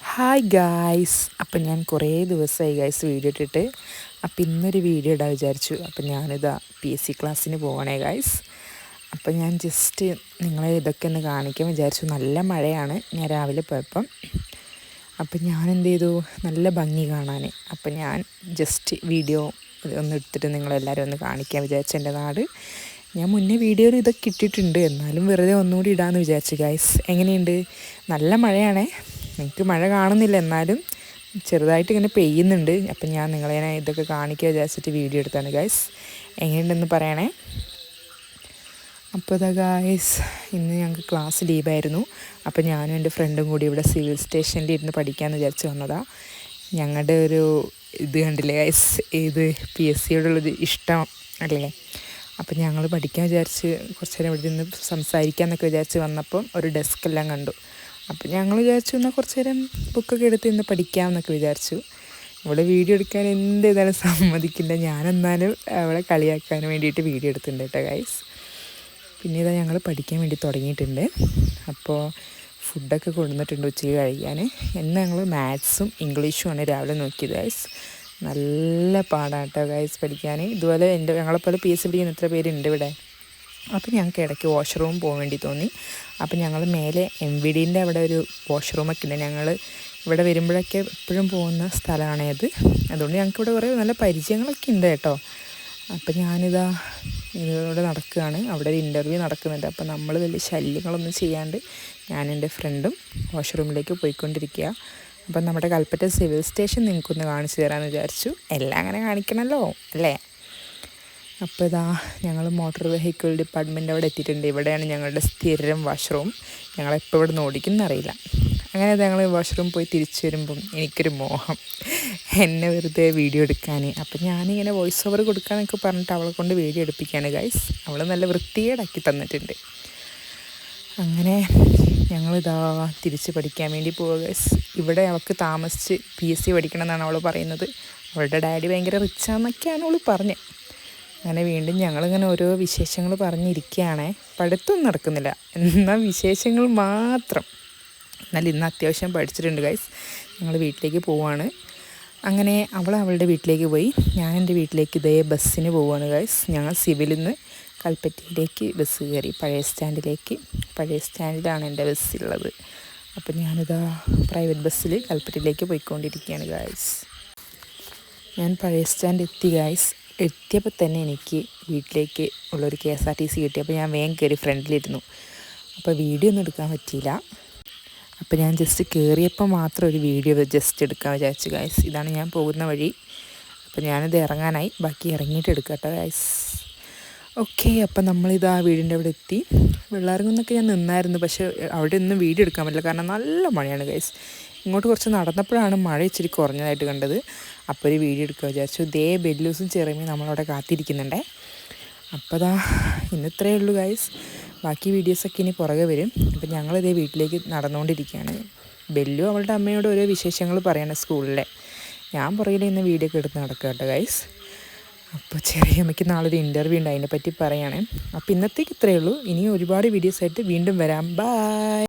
Hi guys, അപ്പം ഞാൻ കുറേ ദിവസമായി ഗായ്സ് വീഡിയോ ഇട്ടിട്ട്. അപ്പം ഇന്നൊരു വീഡിയോ ഇടാൻ വിചാരിച്ചു. അപ്പം ഞാനിതാ PSC ക്ലാസ്സിന് പോകണേ ഗായ്സ്. അപ്പം ഞാൻ ജസ്റ്റ് നിങ്ങളെ ഇതൊക്കെ ഒന്ന് കാണിക്കാൻ വിചാരിച്ചു. നല്ല മഴയാണ് ഞാൻ രാവിലെ പോയപ്പം. അപ്പം ഞാൻ എന്ത് ചെയ്തു, നല്ല ഭംഗി കാണാൻ. അപ്പം ഞാൻ ജസ്റ്റ് വീഡിയോ ഒന്ന് എടുത്തിട്ട് നിങ്ങളെല്ലാവരും ഒന്ന് കാണിക്കാൻ വിചാരിച്ചു. എൻ്റെ നാട് ഞാൻ മുന്നേ വീഡിയോയിൽ ഇതൊക്കെ ഇട്ടിട്ടുണ്ട്, എന്നാലും വെറുതെ ഒന്നുകൂടി ഇടാമെന്ന് വിചാരിച്ചു ഗായ്സ്. എങ്ങനെയുണ്ട്? നല്ല മഴയാണേ, എനിക്ക് മഴ കാണുന്നില്ല, എന്നാലും ചെറുതായിട്ട് ഇങ്ങനെ പെയ്യുന്നുണ്ട്. അപ്പം ഞാൻ നിങ്ങളെ ഇതൊക്കെ കാണിക്കുക വിചാരിച്ചിട്ട് വീഡിയോ എടുത്താണ് ഗായ്സ്. എങ്ങനെയുണ്ടെന്ന് പറയണേ. അപ്പോൾ ഇതാ ഗായ്സ്, ഇന്ന് ഞങ്ങൾക്ക് ക്ലാസ് ലീവായിരുന്നു. അപ്പോൾ ഞാനും എൻ്റെ ഫ്രണ്ടും കൂടി ഇവിടെ സിവിൽ സ്റ്റേഷനിൽ ഇരുന്ന് പഠിക്കാമെന്ന് വിചാരിച്ച് വന്നതാണ്. ഞങ്ങളുടെ ഒരു ഇത് കണ്ടില്ലേ ഗായ്സ്, ഇത് PSCയോടുള്ളൊരു ഇഷ്ടം അല്ലേ. അപ്പം ഞങ്ങൾ പഠിക്കാൻ വിചാരിച്ച് കുറച്ച് നേരം ഇവിടെ നിന്ന് സംസാരിക്കാമെന്നൊക്കെ വിചാരിച്ച് വന്നപ്പം ഒരു ഡെസ്കെല്ലാം കണ്ടു. അപ്പം ഞങ്ങൾ വിചാരിച്ചു എന്നാൽ കുറച്ച് നേരം ബുക്കൊക്കെ എടുത്ത് ഇന്ന് പഠിക്കാമെന്നൊക്കെ വിചാരിച്ചു. ഇവിടെ വീഡിയോ എടുക്കാൻ എന്ത് ചെയ്താലും സമ്മതിക്കില്ല. ഞാനെന്നാലും അവളെ കളിയാക്കാൻ വേണ്ടിയിട്ട് വീഡിയോ എടുത്തിട്ടുണ്ട് കേട്ടോ ഗൈസ്. പിന്നെ ഇതാ ഞങ്ങൾ പഠിക്കാൻ വേണ്ടി തുടങ്ങിയിട്ടുണ്ട്. അപ്പോൾ ഫുഡൊക്കെ കൊണ്ടുവന്നിട്ടുണ്ട് ഉച്ചയ്ക്ക് കഴിക്കാൻ. ഇന്ന് ഞങ്ങൾ മാത്സും ഇംഗ്ലീഷുമാണ് രാവിലെ നോക്കിയത് ഗൈസ്. നല്ല പാടാട്ടോ ഗൈസ് പഠിക്കാൻ. ഇതുപോലെ ഞങ്ങളെപ്പോലെ PSC പഠിക്കുന്ന എത്ര പേരുണ്ട് ഇവിടെ. അപ്പോൾ ഞങ്ങൾക്ക് ഇടയ്ക്ക് വാഷ്റൂം പോകാൻ വേണ്ടി തോന്നി. അപ്പം ഞങ്ങൾ മേലെ MVDൻ്റെ അവിടെ ഒരു വാഷ്റൂമൊക്കെ ഉണ്ട്. ഞങ്ങൾ ഇവിടെ വരുമ്പോഴൊക്കെ എപ്പോഴും പോകുന്ന സ്ഥലമാണ് അത്. അതുകൊണ്ട് ഞങ്ങൾക്ക് ഇവിടെ കുറേ നല്ല പരിചയങ്ങളൊക്കെ ഉണ്ട് കേട്ടോ. അപ്പം ഞാനിതാ ഇതിലൂടെ നടക്കുകയാണ്. അവിടെ ഒരു ഇൻ്റർവ്യൂ നടക്കുന്നുണ്ട്. അപ്പം നമ്മൾ വലിയ ശല്യങ്ങളൊന്നും ചെയ്യാണ്ട് ഞാൻ എൻ്റെ ഫ്രണ്ടും വാഷ്റൂമിലേക്ക് പോയിക്കൊണ്ടിരിക്കുക. അപ്പം നമ്മുടെ കൽപ്പറ്റ സിവിൽ സ്റ്റേഷൻ നിങ്ങൾക്കൊന്ന് കാണിച്ചു തരാമെന്ന് വിചാരിച്ചു. എല്ലാം അങ്ങനെ കാണിക്കണമല്ലോ അല്ലേ. അപ്പോൾ ഇതാ ഞങ്ങൾ മോട്ടോർ വെഹിക്കിൾ ഡിപ്പാർട്ട്മെൻറ്റ് അവിടെ എത്തിയിട്ടുണ്ട്. ഇവിടെയാണ് ഞങ്ങളുടെ സ്ഥിരം വാഷ്റൂം. ഞങ്ങളെപ്പോൾ ഇവിടെ നിന്ന് ഓടിക്കുന്നറിയില്ല. അങ്ങനെ ഞങ്ങൾ വാഷ്റൂം പോയി തിരിച്ചു വരുമ്പം എനിക്കൊരു മോഹം എന്നെ വെറുതെ വീഡിയോ എടുക്കാൻ. അപ്പം ഞാനിങ്ങനെ വോയിസ് ഓവർ കൊടുക്കാമെന്നൊക്കെ പറഞ്ഞിട്ട് അവളെ കൊണ്ട് വീഡിയോ എടുപ്പിക്കുകയാണ് ഗൈസ്. അവൾ നല്ല വൃത്തികേടാക്കി തന്നിട്ടുണ്ട്. അങ്ങനെ ഞങ്ങളിതാ തിരിച്ച് പഠിക്കാൻ വേണ്ടി പോവുക ഗൈസ്. ഇവിടെ അവൾക്ക് താമസിച്ച് PSC പഠിക്കണം എന്നാണ് അവൾ പറയുന്നത്. അവളുടെ ഡാഡി ഭയങ്കര റിച്ചാന്നൊക്കെയാണ് അവൾ പറഞ്ഞത്. അങ്ങനെ വീണ്ടും ഞങ്ങളിങ്ങനെ ഓരോ വിശേഷങ്ങൾ പറഞ്ഞിരിക്കുകയാണേ. പഠിത്തമൊന്നും നടക്കുന്നില്ല, എന്നാൽ വിശേഷങ്ങൾ മാത്രം. എന്നാൽ ഇന്ന് അത്യാവശ്യം പഠിച്ചിട്ടുണ്ട് ഗൈസ്. ഞങ്ങൾ വീട്ടിലേക്ക് പോവുകയാണ്. അങ്ങനെ അവൾ അവളുടെ വീട്ടിലേക്ക് പോയി, ഞാൻ എൻ്റെ വീട്ടിലേക്ക് ഇതേ ബസ്സിന് പോവുകയാണ് ഗൈസ്. ഞങ്ങൾ സിവിലിൽ നിന്ന് കൽപ്പറ്റയിലേക്ക് ബസ് കയറി, പഴയ സ്റ്റാൻഡിലേക്ക്. പഴയ സ്റ്റാൻഡിലാണ് എൻ്റെ ബസ്സുള്ളത്. അപ്പം ഞാനിതാ പ്രൈവറ്റ് ബസ്സിൽ കൽപ്പറ്റയിലേക്ക് പോയിക്കൊണ്ടിരിക്കുകയാണ് ഗൈസ്. ഞാൻ പഴയ സ്റ്റാൻഡ് എത്തി ഗൈസ്. എത്തിയപ്പോൾ തന്നെ എനിക്ക് വീട്ടിലേക്ക് ഉള്ളൊരു KSRTC കിട്ടി. അപ്പോൾ ഞാൻ വേഗം കയറി ഫ്രണ്ടിലിരുന്നു. അപ്പോൾ വീഡിയോ ഒന്നും എടുക്കാൻ പറ്റിയില്ല. അപ്പോൾ ഞാൻ ജസ്റ്റ് കയറിയപ്പോൾ മാത്രം ഒരു വീഡിയോ ജസ്റ്റ് എടുക്കാൻ വിചാരിച്ചു ഗൈസ്. ഇതാണ് ഞാൻ പോകുന്ന വഴി. അപ്പോൾ ഞാനിത് ഇറങ്ങാനായി, ബാക്കി ഇറങ്ങിയിട്ട് എടുക്കാം കേട്ടോ ഗൈസ്. ഓക്കെ, അപ്പം നമ്മളിതാ വീടിൻ്റെ അവിടെ എത്തി. വെള്ളാരംകുന്നൊക്കെ ഞാൻ നിന്നായിരുന്നു, പക്ഷേ അവിടെ ഒന്നും വീഡിയോ എടുക്കാൻ പറ്റില്ല, കാരണം നല്ല മഴയാണ് ഗൈസ്. ഇങ്ങോട്ട് കുറച്ച് നടന്നപ്പോഴാണ് മഴ ഇച്ചിരി കുറഞ്ഞതായിട്ട് കണ്ടത്. അപ്പോൾ ഒരു വീഡിയോ എടുക്കുക വിചാരിച്ചു. ദേ ബെല്ലൂസും ചെറിയമ്മയും നമ്മളവിടെ കാത്തിരിക്കുന്നുണ്ടേ. അപ്പോൾ ദാ ഇന്ന് ഇത്രയേ ഉള്ളൂ ഗൈസ്. ബാക്കി വീഡിയോസൊക്കെ ഇനി പുറകെ വരും. അപ്പം ഞങ്ങളിതേ വീട്ടിലേക്ക് നടന്നുകൊണ്ടിരിക്കുകയാണ്. ബെല്ലു അവളുടെ അമ്മയോട് ഓരോ വിശേഷങ്ങൾ പറയണം സ്കൂളിലെ. ഞാൻ പുറകിൽ ഇന്ന് വീഡിയോ ഒക്കെ എടുത്ത് നടക്കുക കേട്ടോ ഗൈസ്. അപ്പോൾ ചെറിയമ്മയ്ക്ക് നാളെ ഒരു ഇൻ്റർവ്യൂ ഉണ്ട്, അതിനെപ്പറ്റി പറയുകയാണ്. അപ്പോൾ ഇന്നത്തേക്ക് ഇത്രയേ ഉള്ളൂ. ഇനി ഒരുപാട് വീഡിയോസായിട്ട് വീണ്ടും വരാം. ബൈ.